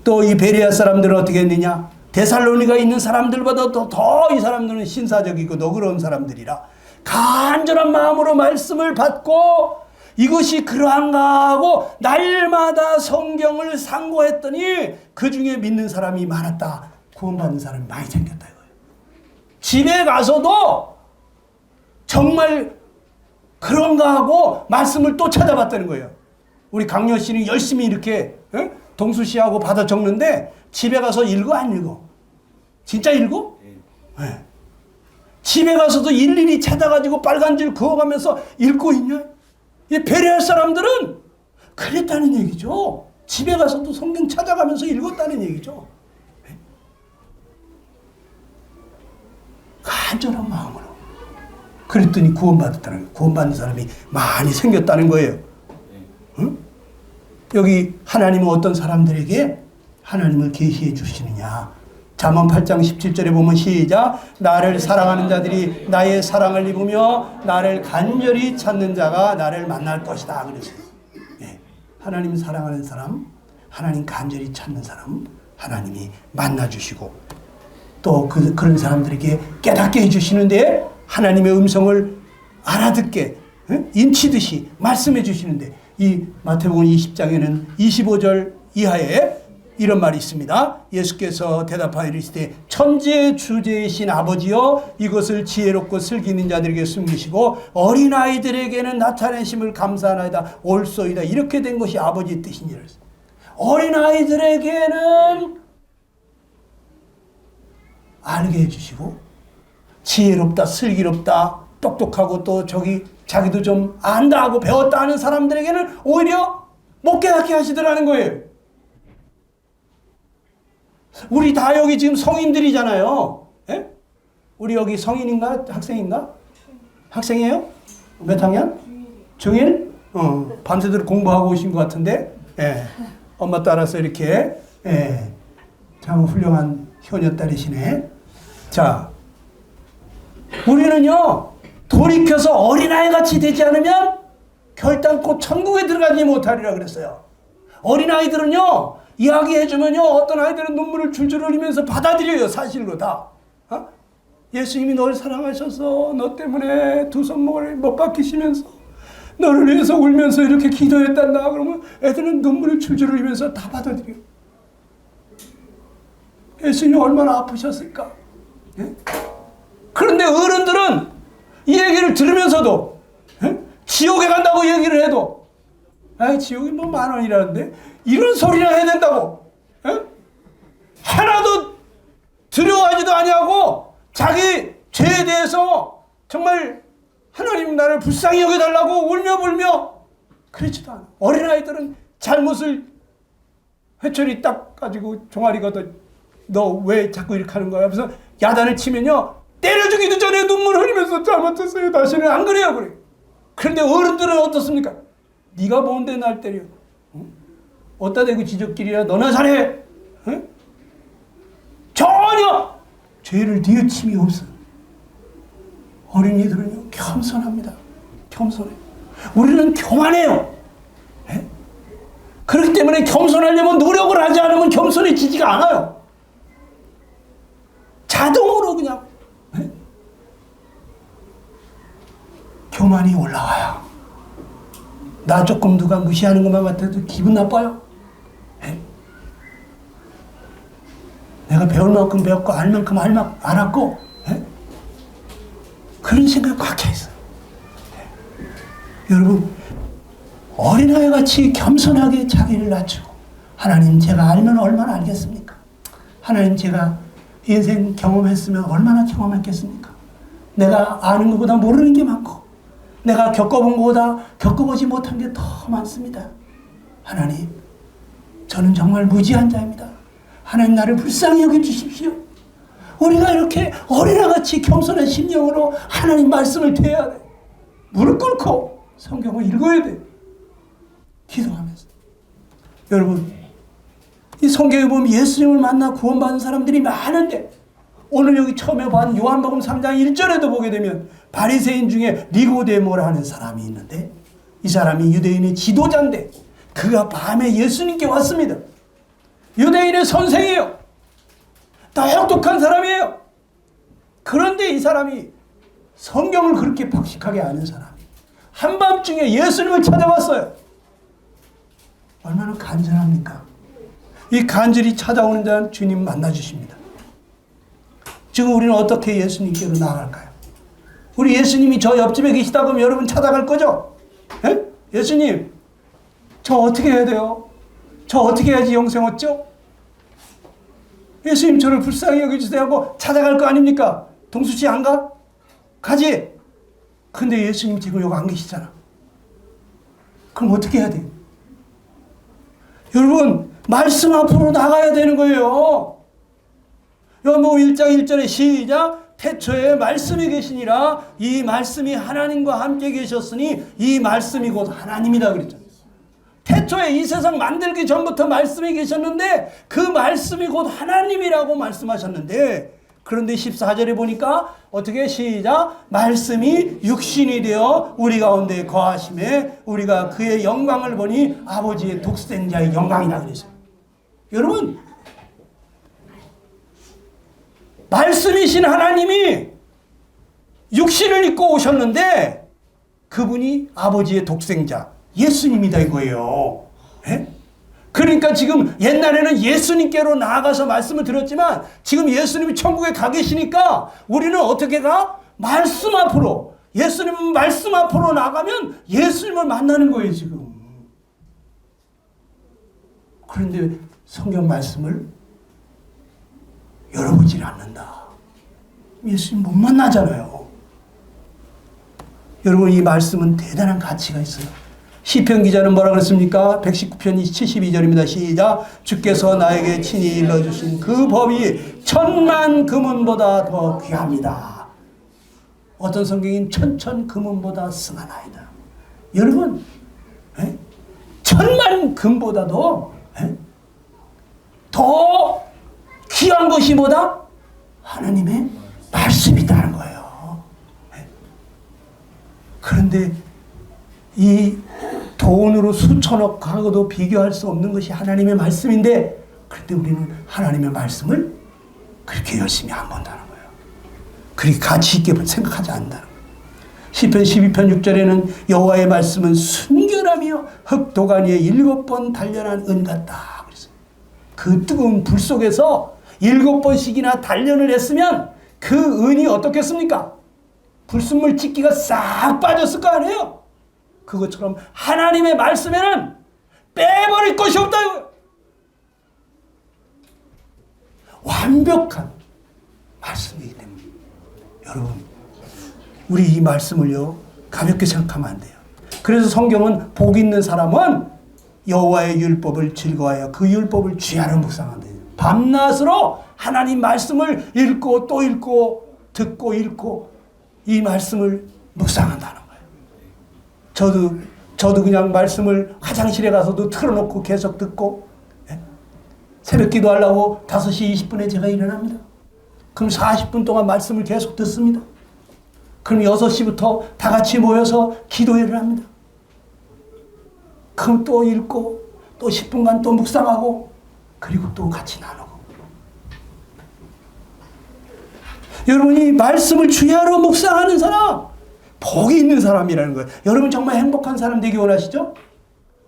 또 이 베레아 사람들은 어떻게 했느냐? 데살로니가 있는 사람들보다 더 이 사람들은 신사적이고 너그러운 사람들이라 간절한 마음으로 말씀을 받고 이것이 그러한가 하고 날마다 성경을 상고했더니 그 중에 믿는 사람이 많았다. 구원받는 사람이 많이 생겼다 이거예요. 집에 가서도 정말 그런가 하고 말씀을 또 찾아봤다는 거예요. 우리 강요 씨는 열심히 이렇게 동수 씨하고 받아 적는데 집에 가서 읽어 안 읽어? 진짜 읽어? 네. 집에 가서도 일일이 찾아가지고 빨간 줄 그어가면서 읽고 있냐? 이 베레아 사람들은 그랬다는 얘기죠. 집에 가서도 성경 찾아가면서 읽었다는 얘기죠. 네. 간절한 마음으로. 그랬더니 구원받았다는 거예요. 구원받는 사람이 많이 생겼다는 거예요. 응? 여기 하나님은 어떤 사람들에게 하나님을 계시해 주시느냐. 잠언 8장 17절에 보면 시작. 나를 사랑하는 자들이 나의 사랑을 입으며 나를 간절히 찾는 자가 나를 만날 것이다. 그랬어요. 네. 하나님 사랑하는 사람, 하나님 간절히 찾는 사람, 하나님이 만나주시고 또 그런 사람들에게 깨닫게 해주시는데 하나님의 음성을 알아듣게 인치듯이 말씀해 주시는데 이 마태복음 20장에는 25절 이하에 이런 말이 있습니다. 예수께서 대답하여 이르시되 천지의 주제이신 아버지여 이것을 지혜롭고 슬기 있는 자들에게 숨기시고 어린아이들에게는 나타내심을 감사하나이다. 옳소이다. 이렇게 된 것이 아버지의 뜻이니라. 어린아이들에게는 알게 해주시고 지혜롭다, 슬기롭다, 똑똑하고 또 자기도 좀 안다 하고 배웠다 하는 사람들에게는 오히려 못 깨닫게 하시더라는 거예요. 우리 다 여기 지금 성인들이잖아요. 예? 우리 여기 성인인가? 학생인가? 학생이에요? 몇 학년? 중1? 밤새도록 공부하고 오신 것 같은데, 예. 엄마 따라서 이렇게, 예. 참 훌륭한 효녀딸이시네. 자, 우리는요, 돌이켜서 어린아이 같이 되지 않으면 결단코 천국에 들어가지 못하리라 그랬어요. 어린아이들은요, 이야기해주면요, 어떤 아이들은 눈물을 줄줄 흘리면서 받아들여요, 사실로 다. 예수님이 널 사랑하셔서 너 때문에 두 손목을 못 박히시면서 너를 위해서 울면서 이렇게 기도했단다. 그러면 애들은 눈물을 줄줄 흘리면서 다 받아들여요. 예수님이 얼마나 아프셨을까? 예? 그런데 어른들은 이 얘기를 들으면서도 지옥에 간다고 얘기를 해도 지옥이 뭐 10,000원이라는데 이런 소리나 해야 된다고 하나도 두려워하지도 아니하고 자기 죄에 대해서 정말 하나님 나를 불쌍히 여겨달라고 울며 불며 그렇지도 않아. 어린아이들은 잘못을 회초리 딱 가지고 종아리 걷어 너 왜 자꾸 이렇게 하는 거야? 그래서 야단을 치면요 때려 죽이기 전에 눈물 흘리면서 잘못했어요. 다시는 안 그래요. 그래. 그런데 어른들은 어떻습니까? 네가 뭔데 날 때려? 어디다 대고 지적질이야? 너나 잘해. 응? 전혀 죄를 뉘우침이 없어. 어린이들은요 겸손합니다. 겸손해. 우리는 교만해요. 에? 그렇기 때문에 겸손하려면 노력을 하지 않으면 겸손해지지가 않아요. 자동으로 그냥 교만이 올라와요. 나 조금 누가 무시하는 것만 같아도 기분 나빠요. 에? 내가 배울 만큼 배웠고 알 만큼 알았고 에? 그런 생각이 꽉 있어요. 여러분 어린아이같이 겸손하게 자기를 낮추고 하나님 제가 알면 얼마나 알겠습니까? 하나님 제가 인생 경험했으면 얼마나 경험했겠습니까? 내가 아는 것보다 모르는 게 많고 내가 겪어본 것보다 겪어보지 못한 게 더 많습니다. 하나님, 저는 정말 무지한 자입니다. 하나님, 나를 불쌍히 여겨주십시오. 우리가 이렇게 어린아같이 겸손한 심령으로 하나님 말씀을 대해야 돼. 무릎 꿇고 성경을 읽어야 돼. 기도하면서. 여러분, 이 성경에 보면 예수님을 만나 구원받은 사람들이 많은데, 오늘 여기 처음에 본 요한복음 3장 1절에도 보게 되면 바리새인 중에 니고데모라는 사람이 있는데, 이 사람이 유대인의 지도자인데 그가 밤에 예수님께 왔습니다. 유대인의 선생이에요. 똑똑한 사람이에요. 그런데 이 사람이 성경을 그렇게 박식하게 아는 사람이 한밤중에 예수님을 찾아왔어요. 얼마나 간절합니까? 이 간절히 찾아오는 자는 주님 만나주십니다. 지금 우리는 어떻게 예수님께로 나아갈까요? 우리 예수님이 저 옆집에 계시다 그러면 여러분 찾아갈 거죠? 에? 예수님, 저 어떻게 해야 돼요? 저 어떻게 해야지 영생 얻죠? 예수님, 저를 불쌍히 여겨주세요 하고 찾아갈 거 아닙니까? 동수씨 안 가? 가지. 근데 예수님 지금 여기 안 계시잖아. 그럼 어떻게 해야 돼요? 여러분, 말씀 앞으로 나가야 되는 거예요. 요한복음 1장 1절에 시작. 태초에 말씀이 계시니라. 이 말씀이 하나님과 함께 계셨으니 이 말씀이 곧 하나님이다 그랬잖아요. 태초에 이 세상 만들기 전부터 말씀이 계셨는데 그 말씀이 곧 하나님이라고 말씀하셨는데, 그런데 14절에 보니까 어떻게 시작. 말씀이 육신이 되어 우리 가운데 거하심에 우리가 그의 영광을 보니 아버지의 독생자의 영광이다 그랬어요. 여러분, 말씀이신 하나님이 육신을 입고 오셨는데 그분이 아버지의 독생자 예수님이다 이거예요. 에? 그러니까 지금 옛날에는 예수님께로 나아가서 말씀을 들었지만 지금 예수님이 천국에 가 계시니까 우리는 어떻게 가? 말씀 앞으로. 예수님 말씀 앞으로 나가면 예수님을 만나는 거예요 지금. 그런데 성경 말씀을 열어보질 않는다. 예수님 못 만나잖아요. 여러분, 이 말씀은 대단한 가치가 있어요. 시편 기자는 뭐라 그랬습니까? 119편 72절입니다. 시작. 주께서 나에게 친히 일러주신 그 법이 천만 금은보다 더 귀합니다. 어떤 성경인 천천 금은보다 승하나이다. 여러분, 천만 금보다도 더 귀한 것이 뭐다? 하나님의 말씀이다는 거예요. 그런데 이 돈으로 수천억하고도 비교할 수 없는 것이 하나님의 말씀인데, 그런데 우리는 하나님의 말씀을 그렇게 열심히 안 본다는 거예요. 그렇게 가치 있게 생각하지 않는다는 거예요. 시편 12편 6절에는 여호와의 말씀은 순결하며 흑도가니에 7번 단련한 은 같다 그랬어요. 그 뜨거운 불 속에서 7번씩이나 단련을 했으면 그 은이 어떻겠습니까? 불순물 찢기가 싹 빠졌을 거 아니에요? 그것처럼 하나님의 말씀에는 빼버릴 것이 없다. 완벽한 말씀이기 때문에 여러분, 우리 이 말씀을요 가볍게 생각하면 안 돼요. 그래서 성경은 복 있는 사람은 여호와의 율법을 즐거워하여 그 율법을 주야로 묵상한대요. 밤낮으로 하나님 말씀을 읽고 또 읽고 듣고 읽고 이 말씀을 묵상한다는 거예요. 저도 그냥 말씀을 화장실에 가서도 틀어놓고 계속 듣고, 새벽 기도하려고 5시 20분에 제가 일어납니다. 그럼 40분 동안 말씀을 계속 듣습니다. 그럼 6시부터 다 같이 모여서 기도회를 합니다. 그럼 또 읽고 또 10분간 또 묵상하고 그리고 또 같이 나누고. 여러분이 말씀을 주야로 묵상하는 사람, 복이 있는 사람이라는 거예요. 여러분 정말 행복한 사람 되기 원하시죠?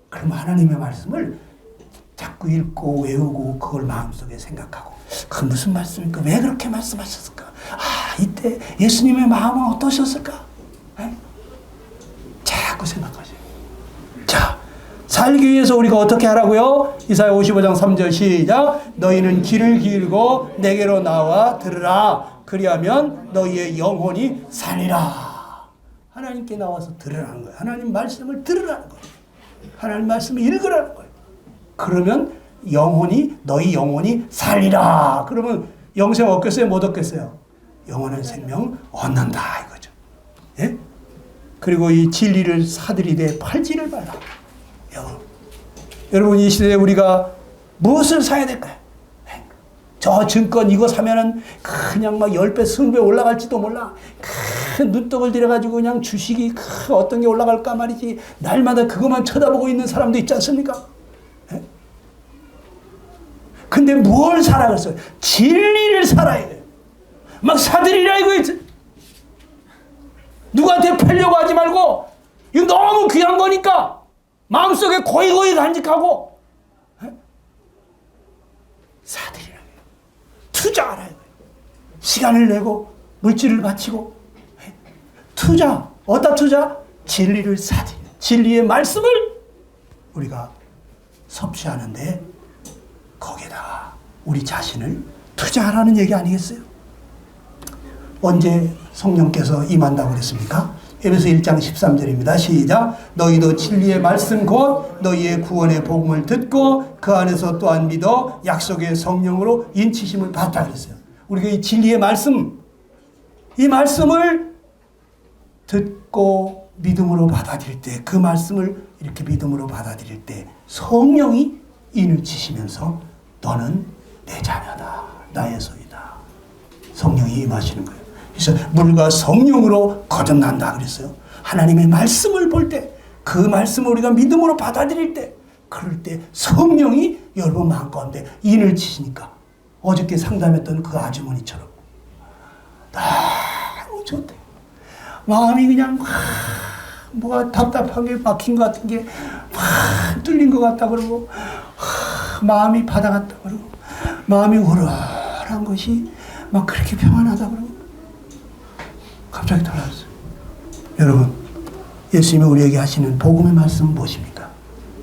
그럼 하나님의 말씀을 자꾸 읽고 외우고 그걸 마음속에 생각하고, 그 무슨 말씀일까? 왜 그렇게 말씀하셨을까? 아, 이때 예수님의 마음은 어떠셨을까? 자꾸 생각하세요. 자, 살기 위해서 우리가 어떻게 하라고요? 이사야 55장 3절 시작. 너희는 귀를 기울이고 내게로 나와 들으라. 그리하면 너희의 영혼이 살리라. 하나님께 나와서 들으라는 거예요. 하나님 말씀을 들으라는 거예요. 하나님 말씀을 읽으라는 거예요. 그러면 너희 영혼이 살리라. 그러면 영생 얻겠어요? 못 얻겠어요? 영원한 생명 얻는다 이거죠. 예? 그리고 이 진리를 사들이되 팔지를 말라. 여러분 이 시대에 우리가 무엇을 사야 될까요? 저 증권 이거 사면은 그냥 막 10배, 20배 올라갈지도 몰라. 큰 눈독을 들여가지고 그냥 주식이 어떤 게 올라갈까 말이지. 날마다 그것만 쳐다보고 있는 사람도 있지 않습니까? 예? 근데 뭘 사라 그랬어요? 진리를 살아야 돼요. 막 사들이라 이거 누구한테 팔려고 하지 말고 이거 너무 귀한 거니까 마음속에 고이고이 간직하고 사들이라. 투자하라. 시간을 내고 물질을 바치고 투자. 어디다 투자? 진리를 사들여. 진리의 말씀을 우리가 섭취하는데 거기에다가 우리 자신을 투자하라는 얘기 아니겠어요? 언제 성령께서 임한다고 그랬습니까? 에베소 1장 13절입니다. 시작. 너희도 진리의 말씀 곧 너희의 구원의 복음을 듣고 그 안에서 또한 믿어 약속의 성령으로 인치심을 받다 그랬어요. 우리가 이 진리의 말씀, 이 말씀을 듣고 믿음으로 받아들일 때, 그 말씀을 이렇게 믿음으로 받아들일 때 성령이 인을 치시면서 너는 내 자녀다, 나의 소유다. 성령이 임하시는 거예요. 그래서 물과 성령으로 거듭난다 그랬어요. 하나님의 말씀을 볼 때, 그 말씀을 우리가 믿음으로 받아들일 때, 그럴 때 성령이 여러분 마음 가운데 인을 치시니까 어저께 상담했던 그 아주머니처럼 너무 좋대. 마음이 그냥 뭐가 답답한 게 막힌 것 같은 게 뚫린 것 같다 그러고 마음이 바다 같다 그러고 마음이 우러한 것이 막 그렇게 평안하다 그러고 갑자기 돌아왔어요. 여러분, 예수님이 우리에게 하시는 복음의 말씀은 무엇입니까?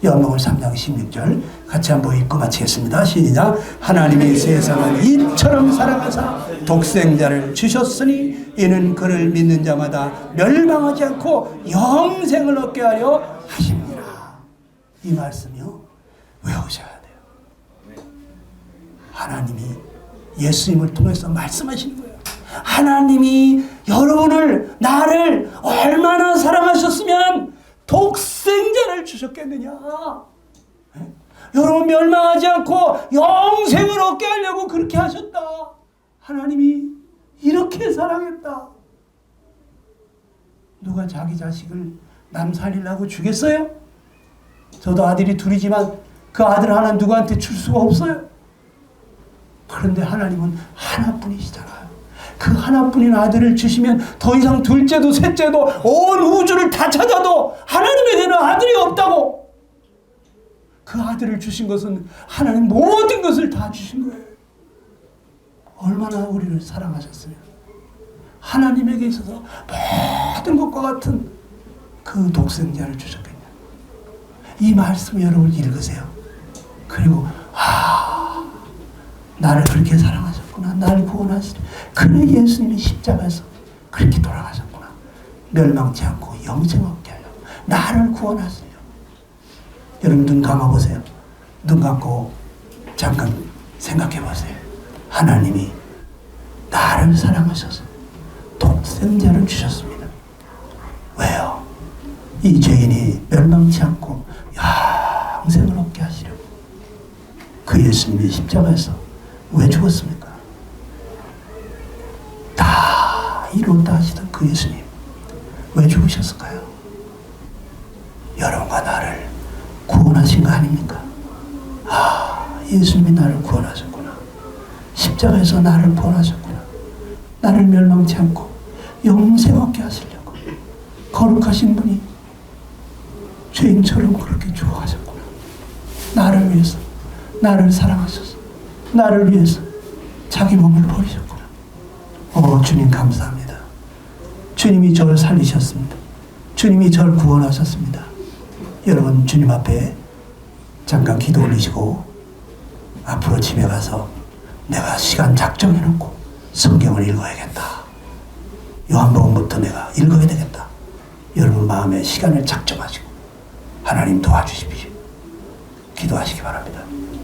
요한복음 3장 16절 같이 한번 읽고 마치겠습니다. 시작. 하나님이 세상을 이처럼 사랑하사 독생자를 주셨으니 이는 그를 믿는 자마다 멸망하지 않고 영생을 얻게 하려 하십니다. 이 말씀이요, 외우셔야 돼요. 하나님이 예수님을 통해서 말씀하시는 거예요. 하나님이 여러분을, 나를 얼마나 사랑하셨으면 독생자를 주셨겠느냐. 여러분 멸망하지 않고 영생을 얻게 하려고 그렇게 하셨다. 하나님이 이렇게 사랑했다. 누가 자기 자식을 남 살리려고 주겠어요? 저도 아들이 둘이지만 그 아들 하나 누구한테 줄 수가 없어요. 그런데 하나님은 하나뿐이시잖아요. 그 하나뿐인 아들을 주시면 더 이상 둘째도 셋째도 온 우주를 다 찾아도 하나님에게는 아들이 없다고. 그 아들을 주신 것은 하나님 모든 것을 다 주신 거예요. 얼마나 우리를 사랑하셨으면 하나님에게 있어서 모든 것과 같은 그 독생자를 주셨겠냐. 이 말씀 여러분 읽으세요. 그리고 나를 그렇게 사랑하셨구나. 나를 구원하시려. 그래 예수님이 십자가에서 그렇게 돌아가셨구나. 멸망치 않고 영생 얻게 하려고. 나를 구원하시려. 여러분 눈 감아보세요. 눈 감고 잠깐 생각해보세요. 하나님이 나를 사랑하셔서 독생자를 주셨습니다. 왜요? 이 죄인이 멸망치 않고 영생을 얻게 하시려고. 그 예수님이 십자가에서 왜 죽었습니까? 다 이뤘다 하시던 그 예수님 왜 죽으셨을까요? 여러분과 나를 구원하신 거 아닙니까? 예수님이 나를 구원하셨구나. 십자가에서 나를 구원하셨구나. 나를 멸망치 않고 영생 얻게 하시려고. 거룩하신 분이 죄인처럼 그렇게 죽어가셨구나. 나를 위해서, 나를 사랑하셔서, 나를 위해서 자기 몸을 버리셨구나. 주님 감사합니다. 주님이 저를 살리셨습니다. 주님이 저를 구원하셨습니다. 여러분 주님 앞에 잠깐 기도 올리시고 앞으로 집에 가서 내가 시간 작정해놓고 성경을 읽어야겠다. 요한복음부터 내가 읽어야 되겠다. 여러분 마음에 시간을 작정하시고 하나님 도와주십시오. 기도하시기 바랍니다.